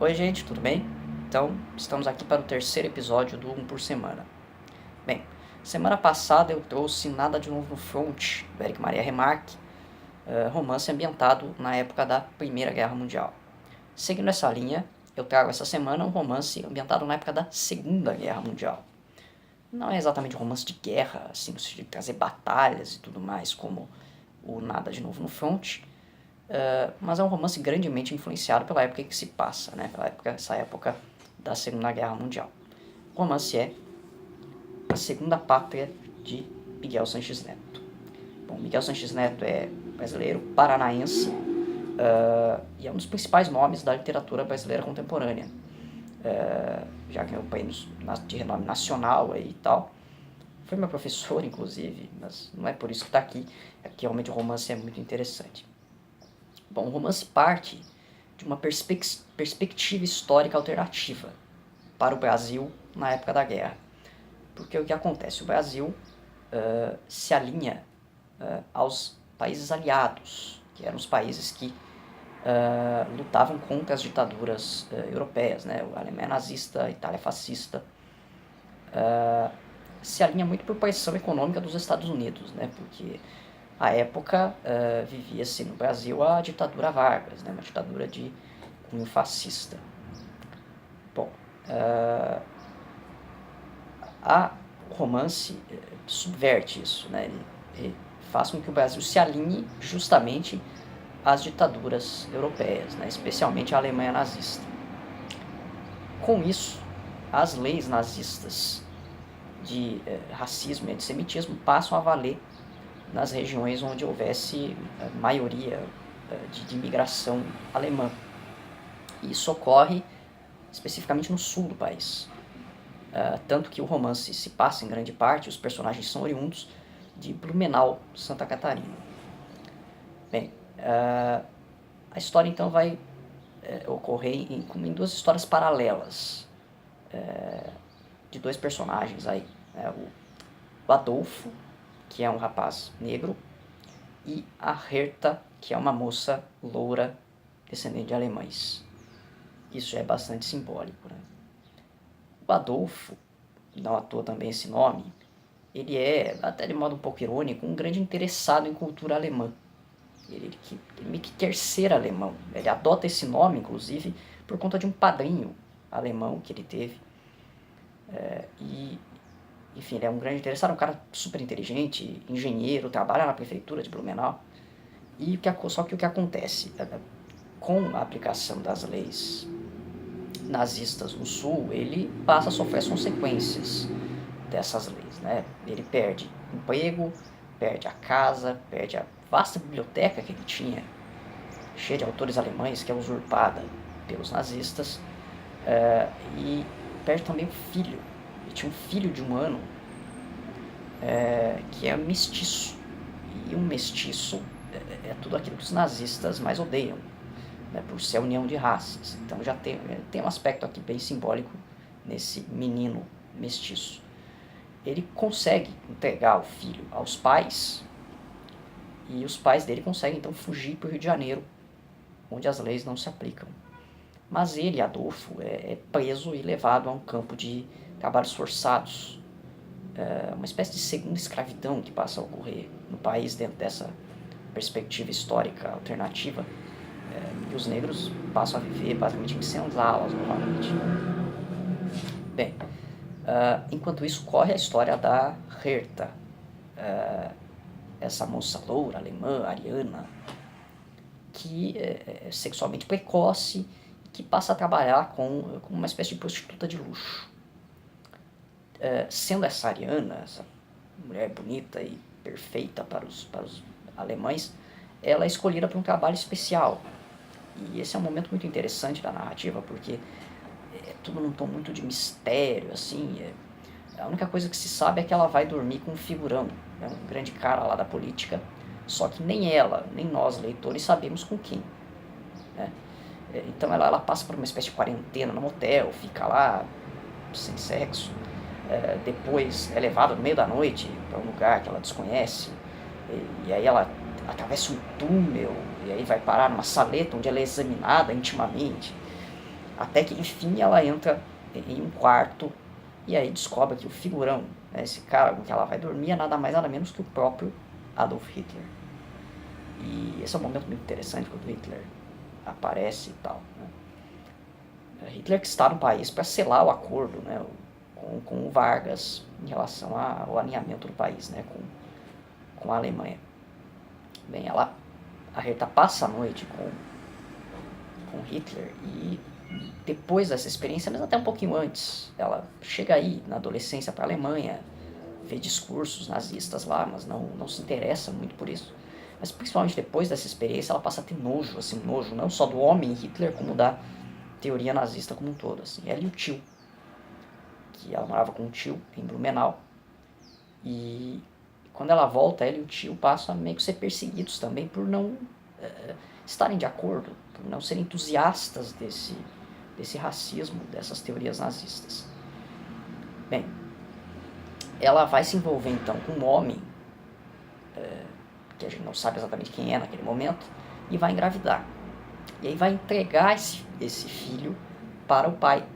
Oi gente, tudo bem? Então, estamos aqui para o terceiro episódio do Um por Semana. Bem, semana passada eu trouxe Nada de Novo no Front, do Éric Maria Remarque, romance ambientado na época da Primeira Guerra Mundial. Seguindo essa linha, eu trago essa semana um romance ambientado na época da Segunda Guerra Mundial. Não é exatamente um romance de guerra, assim, no sentido de trazer batalhas e tudo mais, como o Nada de Novo no Front, mas é um romance grandemente influenciado pela época em que se passa, né? Essa época da Segunda Guerra Mundial. O romance é A Segunda Pátria, de Miguel Sanches Neto. Bom, Miguel Sanches Neto é brasileiro, paranaense, e é um dos principais nomes da literatura brasileira contemporânea. Já ganhou prêmios de renome nacional aí e tal. Foi meu professor, inclusive, mas não é por isso que está aqui, é porque realmente o romance é muito interessante. Bom, o romance parte de uma perspectiva histórica alternativa para o Brasil na época da guerra. Porque o que acontece? O Brasil se alinha aos países aliados, que eram os países que lutavam contra as ditaduras europeias, né? A Alemanha nazista, a Itália fascista. Se alinha muito por pressão econômica dos Estados Unidos, né? Porque à época vivia-se no Brasil a ditadura Vargas, né? Uma ditadura de cunho fascista. Bom, o romance subverte isso, né? Ele faz com que o Brasil se alinhe justamente às ditaduras europeias, né? Especialmente a Alemanha nazista. Com isso, as leis nazistas de racismo e antissemitismo passam a valer nas regiões onde houvesse maioria de imigração alemã. E isso ocorre especificamente no sul do país. Tanto que o romance se passa em grande parte, os personagens são oriundos de Blumenau, Santa Catarina. Bem, a história então vai ocorrer em duas histórias paralelas de dois personagens aí. O Adolfo, que é um rapaz negro, e a Herta, que é uma moça loura descendente de alemães. Isso já é bastante simbólico, né? O Adolfo, não à toa também esse nome, ele é, até de modo um pouco irônico, um grande interessado em cultura alemã. Ele meio que quer ser alemão. Ele adota esse nome, inclusive, por conta de um padrinho alemão que ele teve. Enfim, ele é um grande interessado, um cara super inteligente, engenheiro, trabalha na prefeitura de Blumenau. Só que o que acontece? Com a aplicação das leis nazistas no Sul, ele passa a sofrer as consequências dessas leis, né? Ele perde emprego, perde a casa, perde a vasta biblioteca que ele tinha, cheia de autores alemães, que é usurpada pelos nazistas, e perde também o filho. Ele tinha um filho de 1 ano que é mestiço, e um mestiço é tudo aquilo que os nazistas mais odeiam, né, por ser a união de raças. Então já tem um aspecto aqui bem simbólico nesse menino mestiço. Ele consegue entregar o filho aos pais, e os pais dele conseguem então fugir para o Rio de Janeiro, onde as leis não se aplicam. Mas ele, Adolfo, é preso e levado a um campo de trabalhos forçados, uma espécie de segunda escravidão que passa a ocorrer no país dentro dessa perspectiva histórica alternativa, e os negros passam a viver basicamente em senzalas novamente. Bem, enquanto isso corre a história da Herta, essa moça loura, alemã, ariana, que é sexualmente precoce, que passa a trabalhar com uma espécie de prostituta de luxo. Sendo essa ariana, essa mulher bonita e perfeita para os alemães, ela é escolhida para um trabalho especial. E esse é um momento muito interessante da narrativa, porque é tudo num tom muito de mistério, assim. A única coisa que se sabe é que ela vai dormir com um figurão, né, um grande cara lá da política, só que nem ela, nem nós, leitores, sabemos com quem, né? Então ela passa por uma espécie de quarentena no motel, fica lá sem sexo, depois é levada no meio da noite para um lugar que ela desconhece, e aí ela atravessa um túnel, e aí vai parar numa saleta onde ela é examinada intimamente. Até que, enfim, ela entra em um quarto e aí descobre que o figurão, né, esse cara com que ela vai dormir, é nada mais nada menos que o próprio Adolf Hitler. E esse é um momento muito interessante quando Hitler aparece e tal, né? Hitler que está no país para selar o acordo, né, com o Vargas em relação ao alinhamento do país, né, com a Alemanha. Bem, a Hertha passa a noite com Hitler e depois dessa experiência, mas até um pouquinho antes, ela chega aí na adolescência para a Alemanha, vê discursos nazistas lá, mas não se interessa muito por isso. Mas principalmente depois dessa experiência, ela passa a ter nojo, assim, nojo não só do homem Hitler, como da teoria nazista como um todo, assim. Ela e o tio, que ela morava com um tio em Blumenau, e quando ela volta, ela e o tio passam a meio que ser perseguidos também por não estarem de acordo, por não serem entusiastas desse racismo, dessas teorias nazistas. Bem, ela vai se envolver então com um homem, que a gente não sabe exatamente quem é naquele momento, e vai engravidar. E aí vai entregar esse filho para o pai.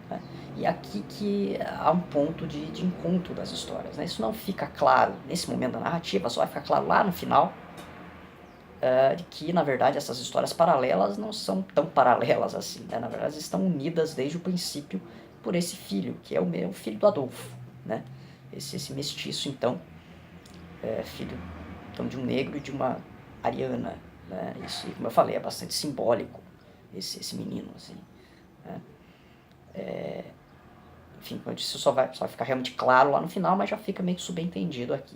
Né? E aqui que há um ponto de encontro das histórias. Né? Isso não fica claro nesse momento da narrativa, só vai ficar claro lá no final, de que, na verdade, essas histórias paralelas não são tão paralelas assim. Né? Na verdade, estão unidas desde o princípio por esse filho, que é o filho do Adolfo. Né? Esse mestiço, então, filho então, de um negro e de uma ariana. Né? Isso, como eu falei, é bastante simbólico, esse menino. Assim, né? Enfim, como eu disse, só vai ficar realmente claro lá no final, mas já fica meio que subentendido aqui.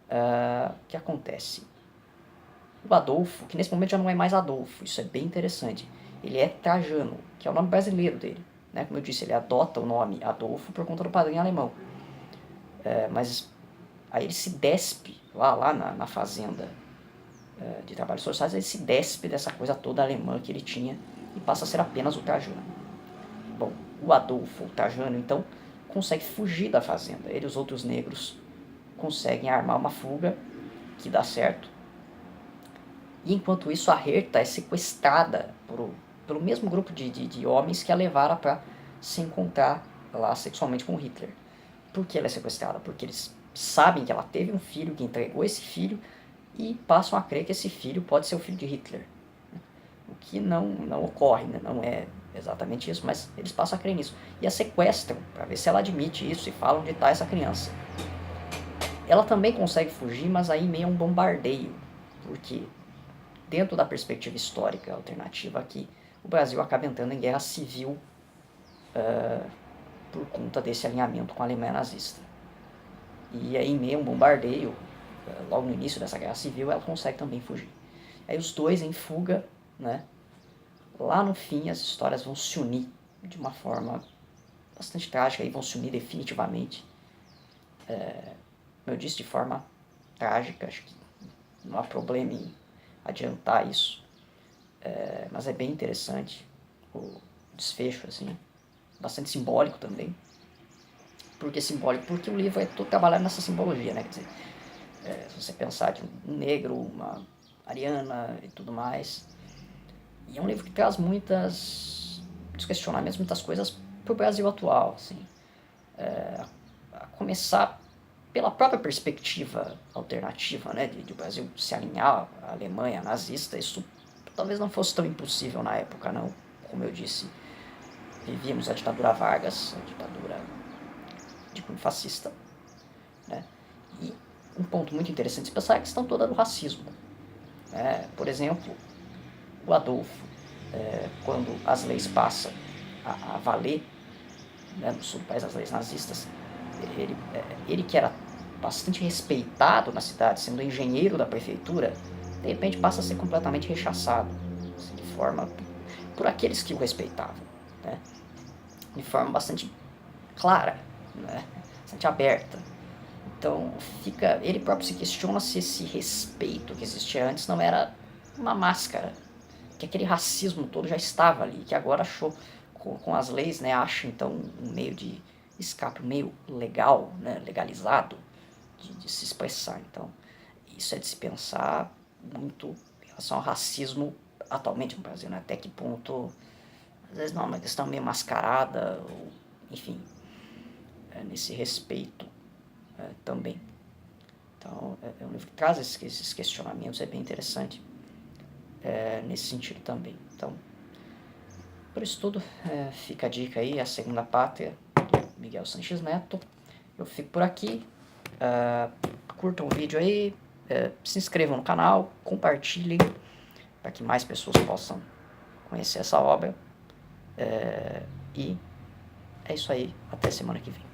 O que acontece? O Adolfo, que nesse momento já não é mais Adolfo, isso é bem interessante. Ele é Trajano, que é o nome brasileiro dele. Né? Como eu disse, ele adota o nome Adolfo por conta do padrinho alemão. Mas aí ele se despe lá na fazenda de trabalhos forçados, ele se despe dessa coisa toda alemã que ele tinha e passa a ser apenas o Trajano. Bom, o Adolfo, o Trajano, então, consegue fugir da fazenda. Ele e os outros negros conseguem armar uma fuga que dá certo. E enquanto isso, a Hertha é sequestrada pelo mesmo grupo de homens que a levaram para se encontrar lá sexualmente com Hitler. Por que ela é sequestrada? Porque eles sabem que ela teve um filho, que entregou esse filho, e passam a crer que esse filho pode ser o filho de Hitler. O que não ocorre, né? Não é exatamente isso, mas eles passam a crer nisso. E a sequestram para ver se ela admite isso e falam onde está essa criança. Ela também consegue fugir, mas aí meio a um bombardeio, porque dentro da perspectiva histórica alternativa aqui, o Brasil acaba entrando em guerra civil por conta desse alinhamento com a Alemanha nazista. E aí, em meio a um bombardeio, logo no início dessa guerra civil, ela consegue também fugir. Aí os dois em fuga, né? Lá no fim as histórias vão se unir de uma forma bastante trágica e vão se unir definitivamente. Como eu disse, de forma trágica, acho que não há problema em adiantar isso. Mas é bem interessante o desfecho, assim, bastante simbólico também. Por que simbólico? Porque o livro é todo trabalhado nessa simbologia, né? Quer dizer, se você pensar de um negro, uma ariana e tudo mais. E é um livro que traz muitos questionamentos, muitas coisas para o Brasil atual, assim. A começar pela própria perspectiva alternativa, né, de o Brasil se alinhar à Alemanha nazista. Isso talvez não fosse tão impossível na época, não. Como eu disse, vivíamos a ditadura Vargas, a ditadura de cunho fascista, né? E um ponto muito interessante de pensar é a questão toda do racismo. Por exemplo, o Adolfo, quando as leis passam a valer, né, no sul do país, as leis nazistas, ele que era bastante respeitado na cidade, sendo engenheiro da prefeitura, de repente passa a ser completamente rechaçado, assim, de forma por aqueles que o respeitavam, né? De forma bastante clara, né? Bastante aberta. Então ele próprio se questiona se esse respeito que existia antes não era uma máscara, que aquele racismo todo já estava ali, que agora achou com as leis, né, acha então um meio de escape, um meio legal, né, legalizado de se expressar. Então isso é de se pensar muito em relação ao racismo atualmente no Brasil, né? Até que ponto às vezes não é uma questão meio mascarada, ou, enfim, nesse respeito também. Então, é um livro que traz esses questionamentos, é bem interessante nesse sentido também. Então, por isso tudo, fica a dica aí, A Segunda Pátria, Miguel Sanches Neto. Eu fico por aqui, curtam o vídeo aí, se inscrevam no canal, compartilhem, para que mais pessoas possam conhecer essa obra. E é isso aí, até semana que vem.